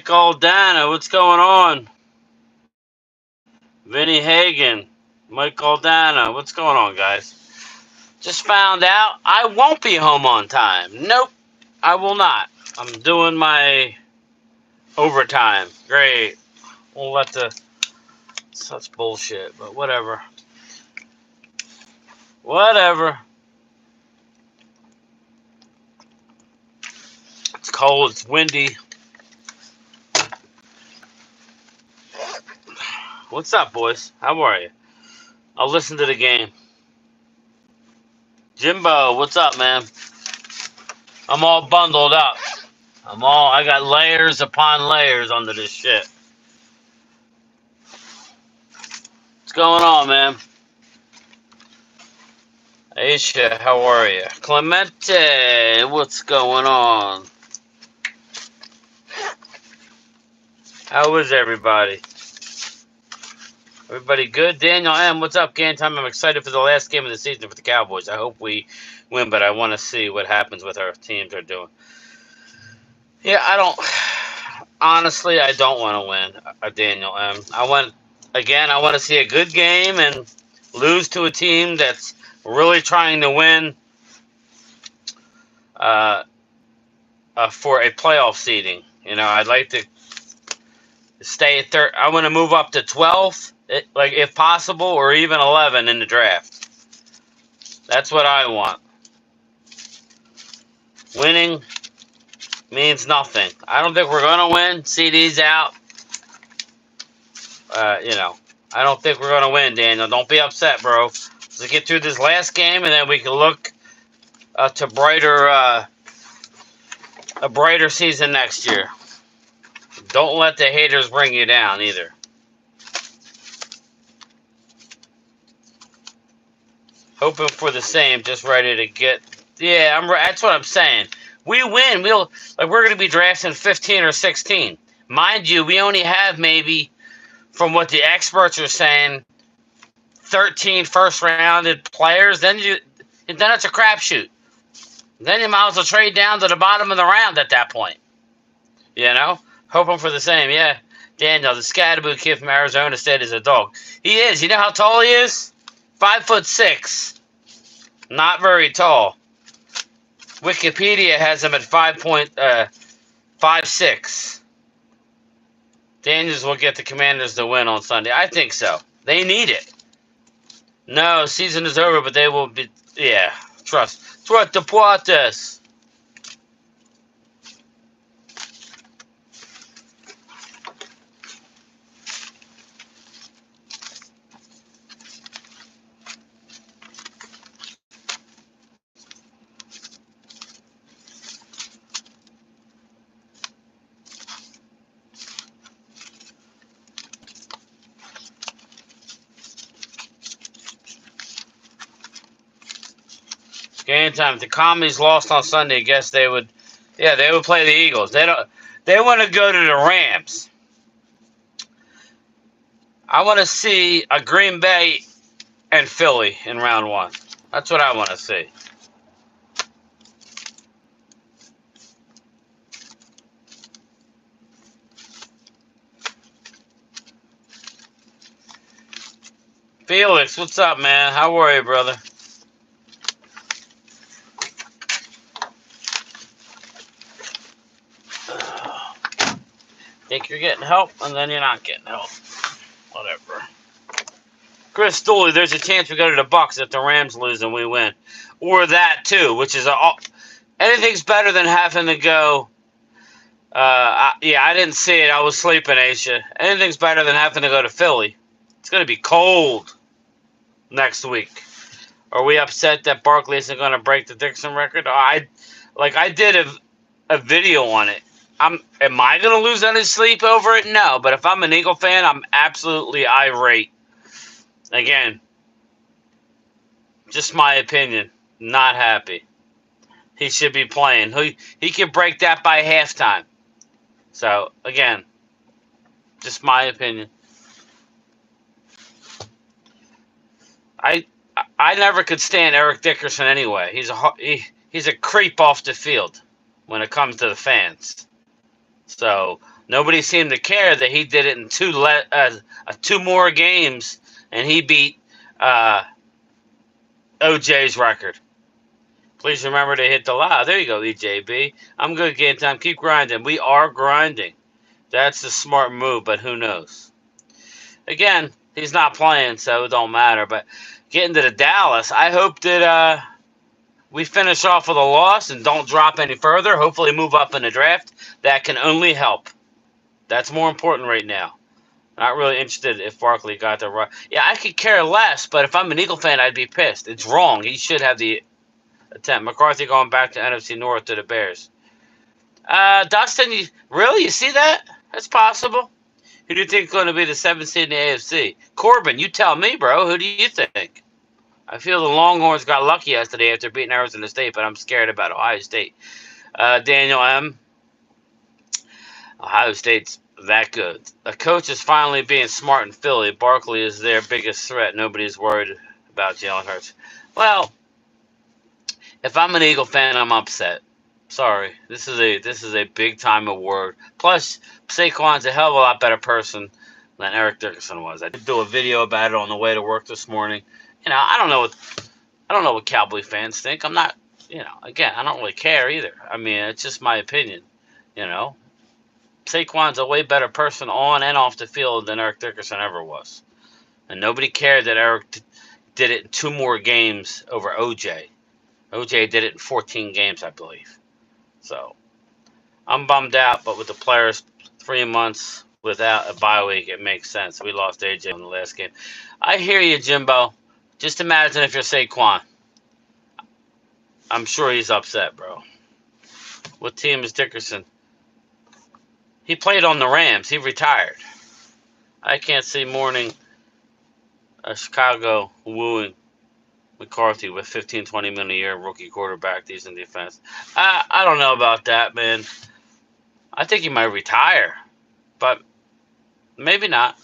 Aldana, what's going on? Vinny Hagen, Mike Aldana, what's going on, guys? Just found out I won't be home on time. Nope, I will not. I'm doing my overtime. Great. We'll let the... Such bullshit, but whatever. Whatever. It's cold, it's windy. What's up, boys? How are you? I'll listen to the game. Jimbo, what's up, man? I'm all bundled up. I got layers upon layers under this shit. What's going on, man? Aisha, how are you? Clemente, what's going on? How is everybody? Everybody good? Daniel M., what's up, Game Time? I'm excited for the last game of the season for the Cowboys. I hope we win, but I want to see what happens with our teams are doing. Yeah, honestly, I don't want to win, Daniel M. I want to see a good game and lose to a team that's really trying to win for a playoff seeding. I'd like to stay at third. I want to move up to 12th, like if possible, or even 11 in the draft. That's what I want. Winning means nothing. I don't think we're going to win. CD's out. I don't think we're going to win, Daniel. Don't be upset, bro. Let's get through this last game, and then we can look to a brighter season next year. Don't let the haters bring you down either. Hoping for the same, just ready to get... Yeah, that's what I'm saying. We win. We're going to be drafting 15 or 16. Mind you, we only have maybe, from what the experts are saying, 13 first-rounded players. Then it's a crapshoot. Then you might as well trade down to the bottom of the round at that point. Hoping for the same. Yeah, Daniel, the Scatterboo kid from Arizona State is a dog. He is. You know how tall he is? 5'6". Not very tall. Wikipedia has him at 5'6". Daniels will get the Commanders to win on Sunday. I think so. They need it. No, season is over, but they will be... Yeah, trust the Puertas. Game time. If the Commies lost on Sunday, I guess they would. Yeah, they would play the Eagles. They want to go to the Rams. I want to see a Green Bay and Philly in round one. That's what I want to see. Felix, what's up, man? How are you, brother? Think you're getting help, and then you're not getting help. Whatever. Chris Dooley, there's a chance we go to the Bucs if the Rams lose and we win. Or that, too, which is... anything's better than having to go... I didn't see it. I was sleeping, Aisha. Anything's better than having to go to Philly. It's going to be cold next week. Are we upset that Barkley isn't going to break the Dixon record? I did a video on it. Am I going to lose any sleep over it? No. But if I'm an Eagle fan, I'm absolutely irate. Again, just my opinion. Not happy. He should be playing. He could break that by halftime. So, again, just my opinion. I never could stand Eric Dickerson anyway. He's a creep off the field when it comes to the fans. So, Nobody seemed to care that he did it in two more games, and he beat uh, OJ's record. Please remember to hit the live. There you go, EJB. I'm good, game time. Keep grinding. We are grinding. That's the smart move, but who knows? Again, he's not playing, so it don't matter. But getting to the Dallas, I hope that we finish off with a loss and don't drop any further. Hopefully move up in the draft. That can only help. That's more important right now. Not really interested if Barkley got the right. Yeah, I could care less, but if I'm an Eagle fan, I'd be pissed. It's wrong. He should have the attempt. McCarthy going back to NFC North to the Bears. Dustin, you see that? That's possible. Who do you think is going to be the 7th seed in the AFC? Corbin, you tell me, bro. Who do you think? I feel the Longhorns got lucky yesterday after beating Arizona State, but I'm scared about Ohio State. Daniel M. Ohio State's that good. A coach is finally being smart in Philly. Barkley is their biggest threat. Nobody's worried about Jalen Hurts. Well, if I'm an Eagle fan, I'm upset. Sorry, this is a big time award. Plus, Saquon's a hell of a lot better person than Eric Dickerson was. I did do a video about it on the way to work this morning. I don't know what Cowboy fans think. I'm not, again, I don't really care either. I mean, it's just my opinion. Saquon's a way better person on and off the field than Eric Dickerson ever was, and nobody cared that Eric did it in 2 more games over OJ. OJ did it in 14 games, I believe. So, I'm bummed out, but with the players 3 months without a bye week, it makes sense. We lost AJ in the last game. I hear you, Jimbo. Just imagine if you're Saquon. I'm sure he's upset, bro. What team is Dickerson? He played on the Rams. He retired. I can't see mourning Chicago wooing McCarthy with $15, $20 million a year rookie quarterback, decent defense. I don't know about that, man. I think he might retire, but maybe not.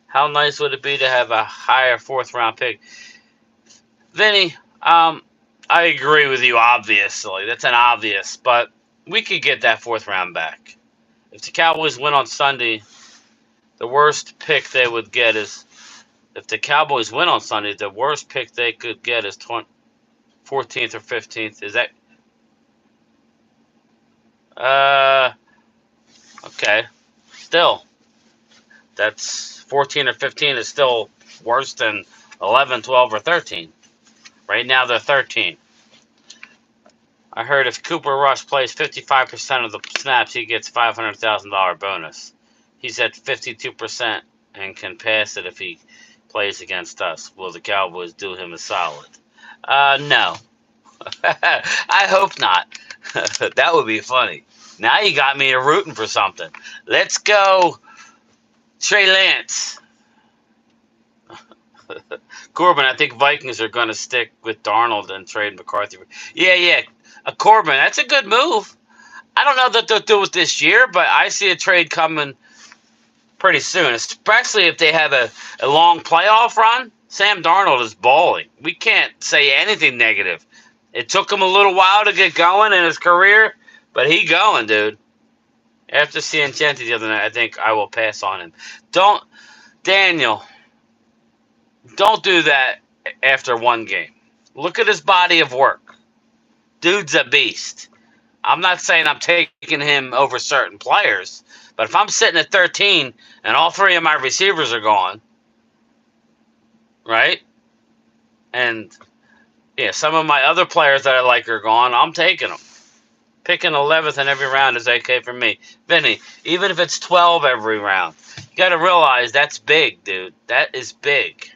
How nice would it be to have a higher 4th round pick? Vinny, I agree with you, obviously. That's an obvious, but we could get that 4th round back. If the Cowboys win on Sunday, the worst pick they would get is, if the Cowboys win on Sunday, the worst pick they could get is 14th or 15th. Is that? Okay. Still, that's 14 or 15 is still worse than 11, 12, or 13. Right now, they're 13. I heard if Cooper Rush plays 55% of the snaps, he gets $500,000 bonus. He's at 52% and can pass it if he plays against us. Will the Cowboys do him a solid? No. I hope not. That would be funny. Now you got me rooting for something. Let's go, Trey Lance. Corbin, I think Vikings are going to stick with Darnold and trade McCarthy. Yeah. Corbin, that's a good move. I don't know that they'll do it this year, but I see a trade coming pretty soon, especially if they have a long playoff run. Sam Darnold is balling. We can't say anything negative. It took him a little while to get going in his career, but he going, dude. After seeing Genti the other night, I think I will pass on him. Daniel, don't do that after one game. Look at his body of work. Dude's a beast. I'm not saying I'm taking him over certain players, but if I'm sitting at 13 and all 3 of my receivers are gone, right? And some of my other players that I like are gone, I'm taking them. Picking 11th in every round is okay for me. Vinny, even if it's 12 every round, you got to realize that's big, dude. That is big.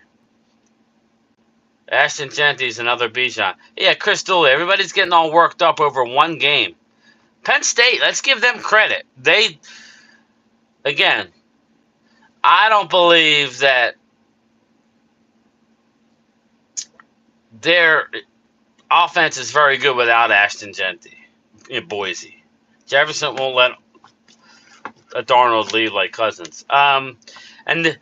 Ashton Genti's another Bijan. Yeah, Chris Dooley. Everybody's getting all worked up over one game. Penn State, let's give them credit. Again, I don't believe that their offense is very good without Ashton Genti in Boise. Jefferson won't let a Darnold lead like Cousins. And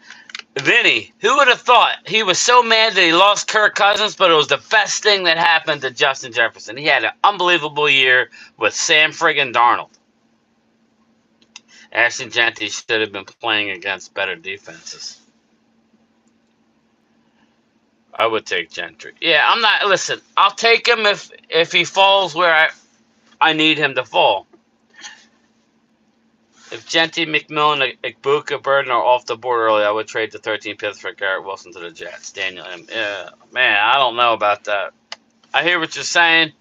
Vinny, who would have thought? He was so mad that he lost Kirk Cousins, but it was the best thing that happened to Justin Jefferson. He had an unbelievable year with Sam friggin' Darnold. Ashton Genty should have been playing against better defenses. I would take Gentry. Yeah, I'm not. Listen, I'll take him if he falls where I need him to fall. If Genty, McMillan, Igbokwe, Burden are off the board early, I would trade the 13th pick for Garrett Wilson to the Jets. Daniel M. Yeah, man, I don't know about that. I hear what you're saying.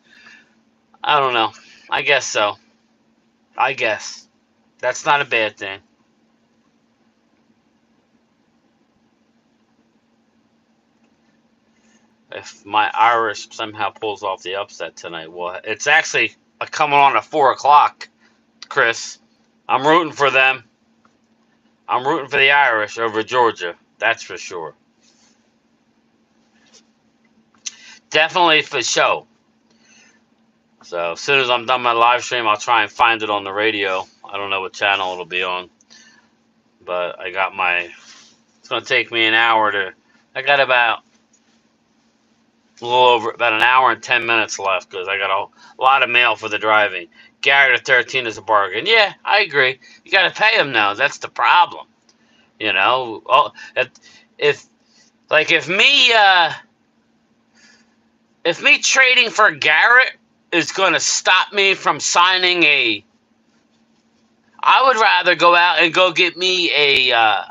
I don't know. I guess so. I guess. That's not a bad thing. If my Irish somehow pulls off the upset tonight, well, it's actually coming on at 4 o'clock, Chris. I'm rooting for them. I'm rooting for the Irish over Georgia. That's for sure. Definitely for show. So as soon as I'm done my live stream, I'll try and find it on the radio. I don't know what channel it'll be on. But I got it's going to take me an hour I got about an hour and 10 minutes left because I got a lot of mail for the driving. Garrett at 13 is a bargain. Yeah, I agree. You got to pay him now. That's the problem. You know, if me trading for Garrett is going to stop me from signing I would rather go out and go get me a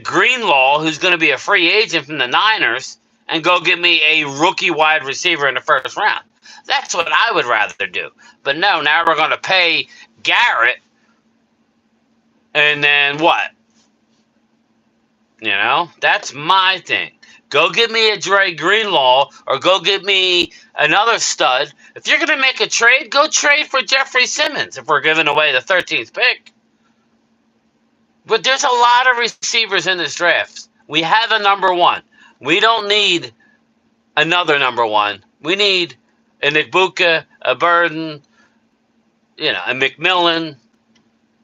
Greenlaw who's going to be a free agent from the Niners and go get me a rookie wide receiver in the first round. That's what I would rather do. But no, now we're going to pay Garrett and then what? You know, that's my thing. Go get me a Dre Greenlaw or go get me another stud. If you're going to make a trade, go trade for Jeffrey Simmons if we're giving away the 13th pick. But there's a lot of receivers in this draft. We have a number one. We don't need another number one. We need an Igbokwe, a Burden, a McMillan.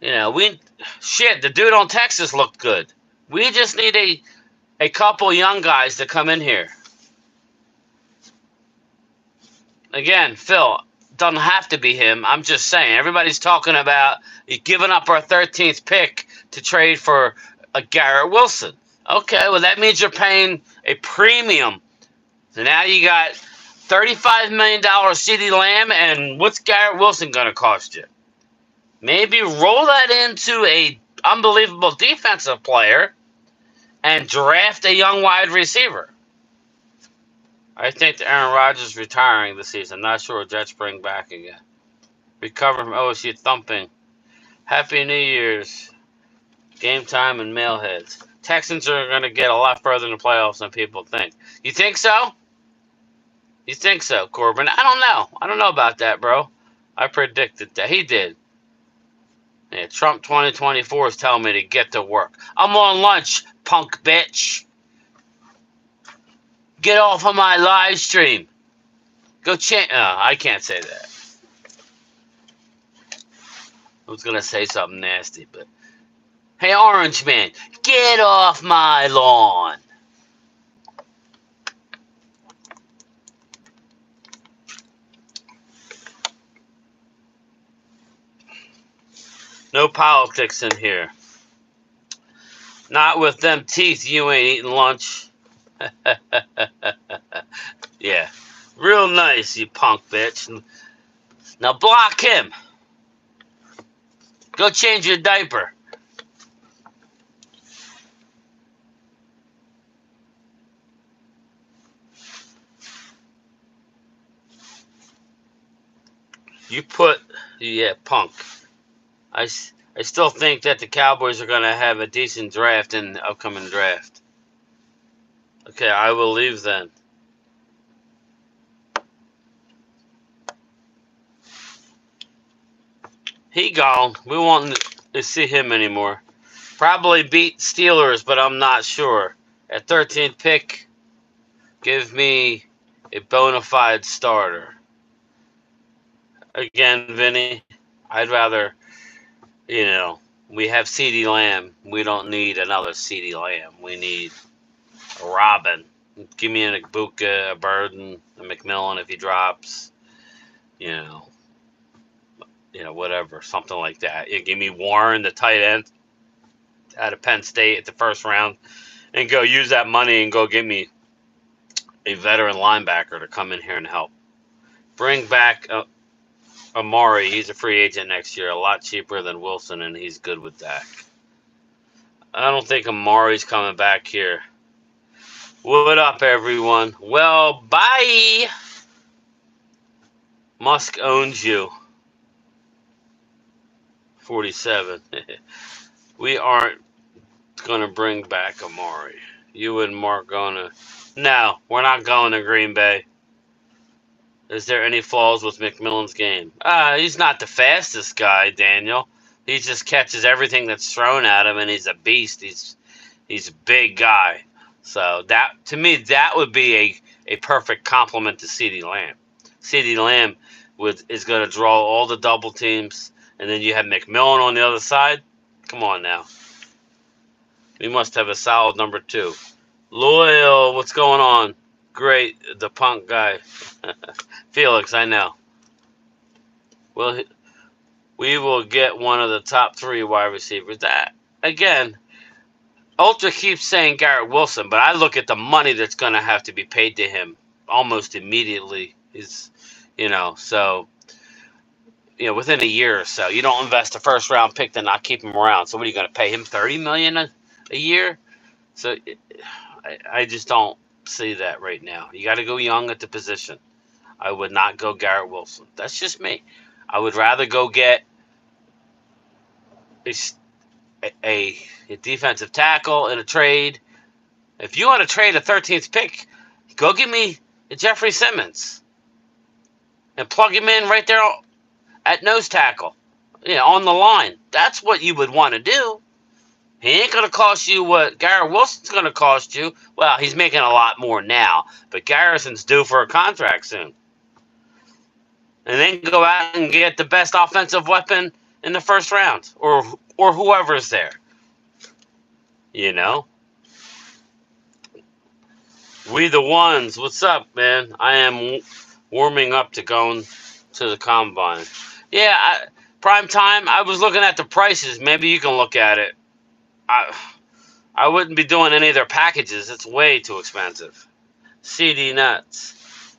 The dude on Texas looked good. We just need a couple young guys to come in here. Again, Phil, doesn't have to be him. I'm just saying. Everybody's talking about giving up our 13th pick to trade for a Garrett Wilson. Okay, well, that means you're paying a premium. So now you got $35 million CeeDee Lamb, and what's Garrett Wilson going to cost you? Maybe roll that into a unbelievable defensive player and draft a young wide receiver. I think that Aaron Rodgers is retiring this season. Not sure Jets bring back again. Recover from OSU thumping. Happy New Year's. Game time and mailheads. Texans are going to get a lot further in the playoffs than people think. You think so? You think so, Corbin? I don't know. I don't know about that, bro. I predicted that. He did. Yeah, Trump 2024 is telling me to get to work. I'm on lunch, punk bitch. Get off of my live stream. Go change. I can't say that. I was going to say something nasty, but... Hey, Orange Man, get off my lawn. No politics in here. Not with them teeth, you ain't eating lunch. Yeah. Real nice, you punk bitch. Now block him. Go change your diaper. Punk. I still think that the Cowboys are going to have a decent draft in the upcoming draft. Okay, I will leave then. He gone. We won't see him anymore. Probably beat Steelers, but I'm not sure. At 13th pick, give me a bona fide starter. Again, Vinny, I'd rather, we have CeeDee Lamb. We don't need another CeeDee Lamb. We need a Robin. Give me an Igbokwe, a Burden, a McMillan if he drops. whatever, something like that. You give me Warren, the tight end out of Penn State at the first round, and go use that money and go get me a veteran linebacker to come in here and help. Bring back Amari. He's a free agent next year, a lot cheaper than Wilson, and he's good with that. I don't think Amari's coming back here. What up, everyone? Well, bye. Musk owns you. 47. We aren't going to bring back Amari. You and Mark going to... No, we're not going to Green Bay. Is there any flaws with McMillan's game? He's not the fastest guy, Daniel. He just catches everything that's thrown at him, and he's a beast. He's a big guy. So that, to me, that would be a perfect complement to CeeDee Lamb. CeeDee Lamb is going to draw all the double teams, and then you have McMillan on the other side. Come on now. We must have a solid number 2. Loyal, what's going on? Great, the punk guy. Felix, I know. Well, we will get one of the top 3 wide receivers. That, again, Ultra keeps saying Garrett Wilson, but I look at the money that's going to have to be paid to him almost immediately. So, within a year or so. You don't invest a first-round pick to not keep him around. So what are you going to pay him, $30 million a year? So I just don't see that right now. You got to go young at the position. I would not go Garrett Wilson. That's just me. I would rather go get a defensive tackle in a trade. If you want to trade a 13th pick, go give me Jeffrey Simmons and plug him in right there at nose tackle, on the line. That's what you would want to do. He ain't going to cost you what Garrett Wilson's going to cost you. Well, he's making a lot more now, but Garrison's due for a contract soon. And then go out and get the best offensive weapon in the first round, or whoever's there. We the ones. What's up, man? I am warming up to going to the combine. Yeah, prime time. I was looking at the prices. Maybe you can look at it. I wouldn't be doing any of their packages. It's way too expensive. CD Nuts.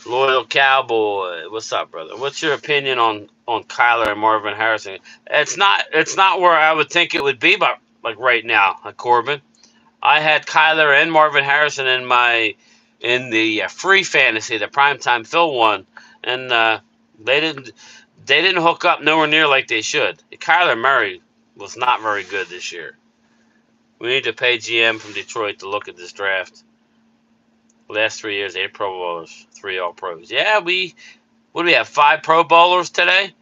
Loyal Cowboy. What's up, brother? What's your opinion on Kyler and Marvin Harrison? It's not where I would think it would be, but like right now, Corbin. I had Kyler and Marvin Harrison in the free fantasy, the primetime Phil one, and they didn't hook up nowhere near like they should. Kyler Murray was not very good this year. We need to pay GM from Detroit to look at this draft. Last 3 years, 8 Pro Bowlers, 3 All-Pros. Yeah, what do we have, 5 Pro Bowlers today?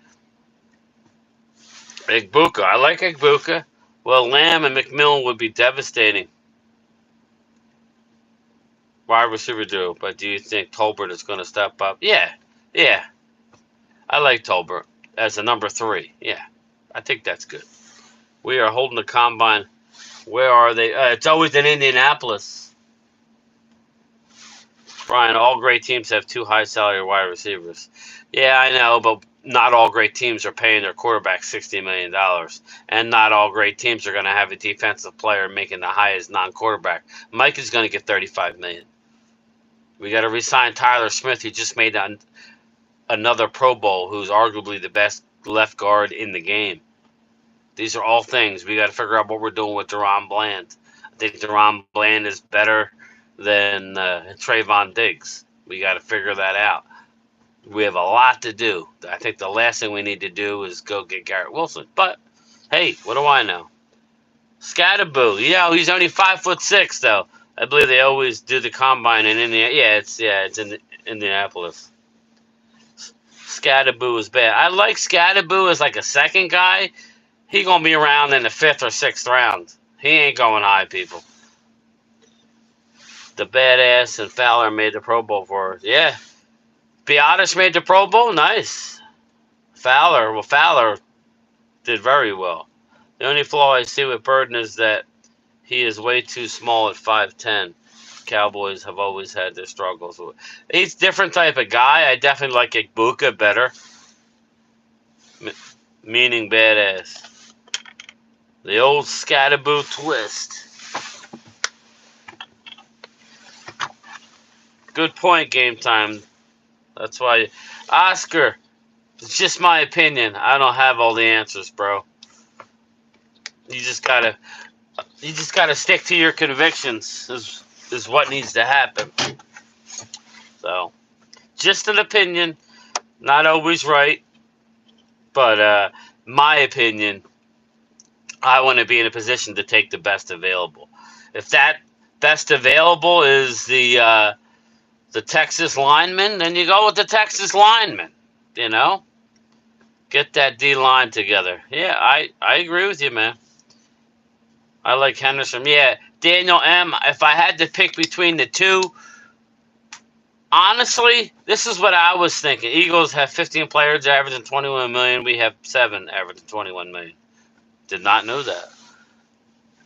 Igbuka. I like Igbuka. Well, Lamb and McMillan would be devastating. Wide receiver duo, but do you think Tolbert is going to step up? Yeah. I like Tolbert as a number 3. Yeah, I think that's good. We are holding the combine. Where are they? It's always in Indianapolis. Brian, all great teams have 2 high salary wide receivers. Yeah, I know, but not all great teams are paying their quarterback $60 million. And not all great teams are going to have a defensive player making the highest non-quarterback. Mike is going to get $35 million. We got to re-sign Tyler Smith, who just made another Pro Bowl, who's arguably the best left guard in the game. These are all things. We got to figure out what we're doing with Deron Bland. I think Deron Bland is better than Trayvon Diggs. We got to figure that out. We have a lot to do. I think the last thing we need to do is go get Garrett Wilson. But, hey, what do I know? Scatterboo. He's only 5'6", though. I believe they always do the combine in Indianapolis. It's in Indianapolis. Scatterboo is bad. I like Scatterboo as like a second guy. He going to be around in the 5th or 6th round. He ain't going high, people. The badass and Fowler made the Pro Bowl for us. Yeah. Biotis made the Pro Bowl? Nice. Fowler did very well. The only flaw I see with Burden is that he is way too small at 5'10". Cowboys have always had their struggles. He's a different type of guy. I definitely like Igbuka better. Meaning badass. The old Scatterboo twist. Good point, Game Time. That's why, Oscar. It's just my opinion. I don't have all the answers, bro. You just gotta stick to your convictions. Is what needs to happen. So, just an opinion, not always right, but my opinion. I want to be in a position to take the best available. If that best available is the Texas lineman, then you go with the Texas lineman. You know, get that D line together. Yeah, I agree with you, man. I like Henderson. Yeah, Daniel M. If I had to pick between the two, honestly, this is what I was thinking. Eagles have 15 players averaging 21 million. We have 7 averaging 21 million. Did not know that.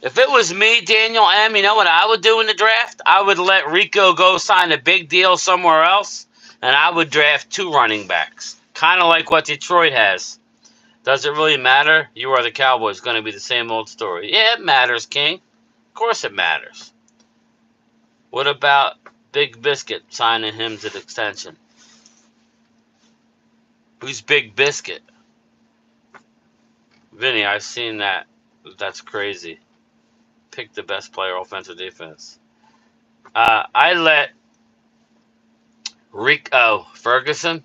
If it was me, Daniel M., you know what I would do in the draft? I would let Rico go sign a big deal somewhere else, and I would draft 2 running backs. Kind of like what Detroit has. Does it really matter? You are the Cowboys. Going to be the same old story. Yeah, it matters, King. Of course it matters. What about Big Biscuit signing him to the extension? Who's Big Biscuit? Vinny, I've seen that. That's crazy. Pick the best player, offense or defense. I let Rico Ferguson.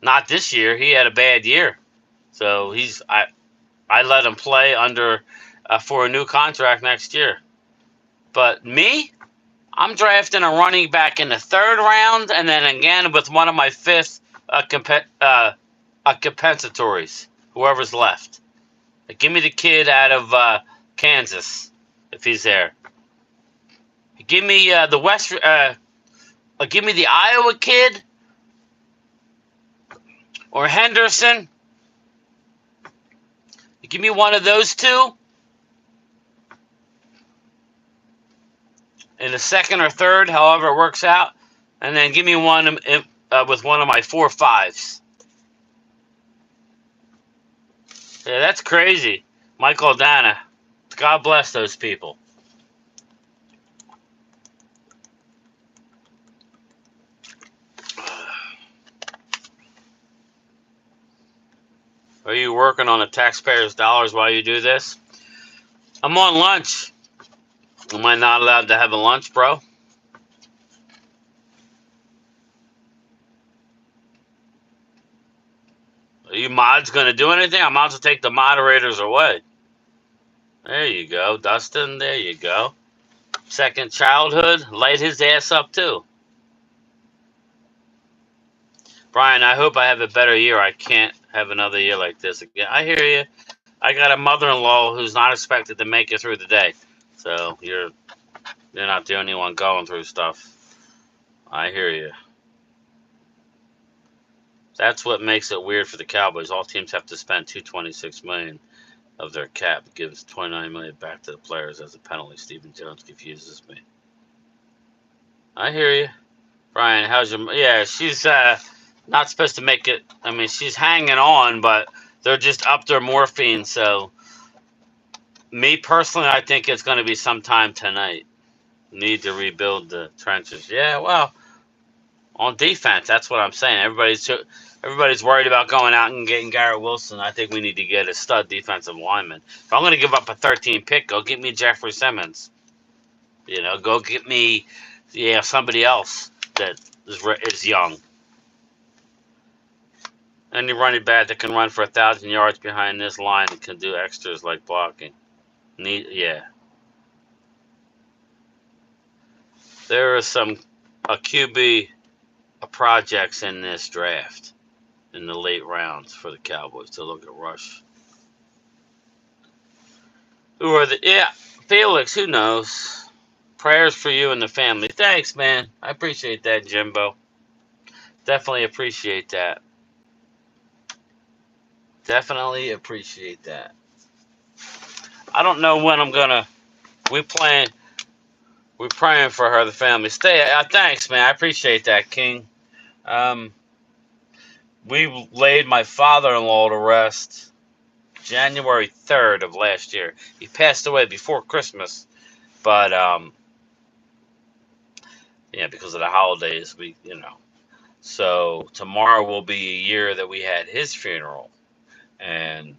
Not this year. He had a bad year. So I let him play under for a new contract next year. But me, I'm drafting a running back in the 3rd round, and then again with one of my 5th compensatories, whoever's left. Give me the kid out of Kansas, if he's there. Give me the West. Give me the Iowa kid or Henderson. Give me one of those 2 in the 2nd or 3rd, however it works out, and then give me one with one of my 4-5s. Yeah, that's crazy. Michael Dana. God bless those people. Are you working on the taxpayers' dollars while you do this? I'm on lunch. Am I not allowed to have a lunch, bro? Are you mods going to do anything? I'm about to take the moderators away. There you go, Dustin. There you go. Second childhood. Light his ass up, too. Brian, I hope I have a better year. I can't have another year like this again. I hear you. I got a mother-in-law who's not expected to make it through the day. So you're not the only one going through stuff. I hear you. That's what makes it weird for the Cowboys. All teams have to spend $226 million of their cap. It gives $29 million back to the players as a penalty. Stephen Jones confuses me. I hear you. Brian, how's your... Yeah, she's not supposed to make it... I mean, she's hanging on, but they're just up their morphine, so... Me, personally, I think it's going to be sometime tonight. Need to rebuild the trenches. Yeah, well, on defense, that's what I'm saying. Everybody's worried about going out and getting Garrett Wilson. I think we need to get a stud defensive lineman. If I'm going to give up a 13 pick, go get me Jeffrey Simmons. You know, go get me, somebody else that is young. Any running back that can run for 1,000 yards behind this line and can do extras like blocking. There are some QB projects in this draft in the late rounds for the Cowboys to look at Rush. Who are Felix, who knows? Prayers for you and the family. Thanks, man. I appreciate that, Jimbo. Definitely appreciate that. Definitely appreciate that. I don't know when I'm gonna. We're praying for her, the family. Thanks, man. I appreciate that, King. we laid my father-in-law to rest January 3rd of last year. He passed away before Christmas, but yeah, because of the holidays, So tomorrow will be a year that we had his funeral, and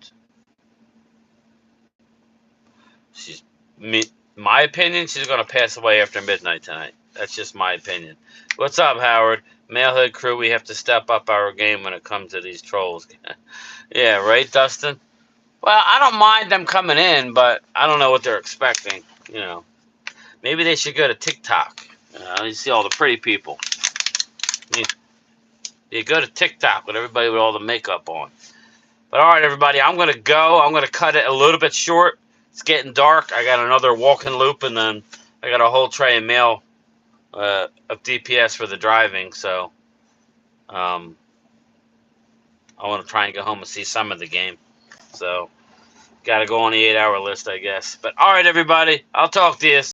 she's me. My opinion, she's gonna pass away after midnight tonight. That's just my opinion. What's up, Howard? Mailhead crew, we have to step up our game when it comes to these trolls. Yeah, right, Dustin? Well, I don't mind them coming in, but I don't know what they're expecting. Maybe they should go to TikTok. You see all the pretty people. You, you go to TikTok with everybody with all the makeup on. But all right, everybody, I'm going to go. I'm going to cut it a little bit short. It's getting dark. I got another walking loop, and then I got a whole tray of mail of DPS for the driving. So I want to try and go home and see some of the game. So got to go on the 8-hour list, I guess. But all right, everybody, I'll talk to you.